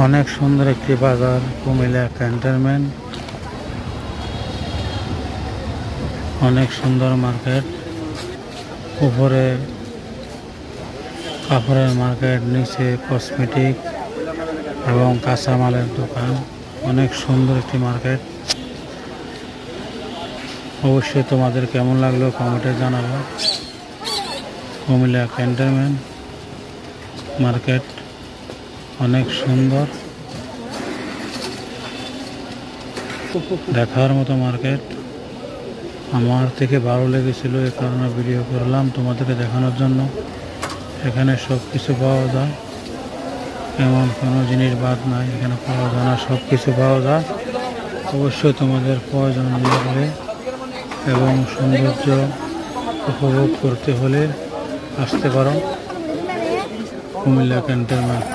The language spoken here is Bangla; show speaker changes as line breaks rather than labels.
অনেক সুন্দর একটি বাজার, কুমিল্লা ক্যান্টনমেন্ট। অনেক সুন্দর মার্কেট, উপরে কাপড়ের মার্কেট, নিচে কসমেটিক এবং কাঁচামালের দোকান। অনেক সুন্দর একটি মার্কেট। অবশ্যই তোমাদের কেমন লাগলো কমেন্টে জানাবো। কুমিল্লা ক্যান্টনমেন্ট মার্কেট অনেক সুন্দর, দেখার মতো মার্কেট। আমার থেকে ভালো লেগেছিল, এ কারণে ভিডিও করলাম তোমাদেরকে দেখানোর জন্য। এখানে সব কিছু পাওয়া যায়, এমন কোনো জিনিস বাদ নাই, এখানে পাওয়া যায় না, সব কিছু পাওয়া যায়। অবশ্যই তোমাদের প্রয়োজন লাগবে এবং সৌন্দর্য উপভোগ করতে হলে আসতে পারো কুমিল্লা ক্যান্টনমেন্ট।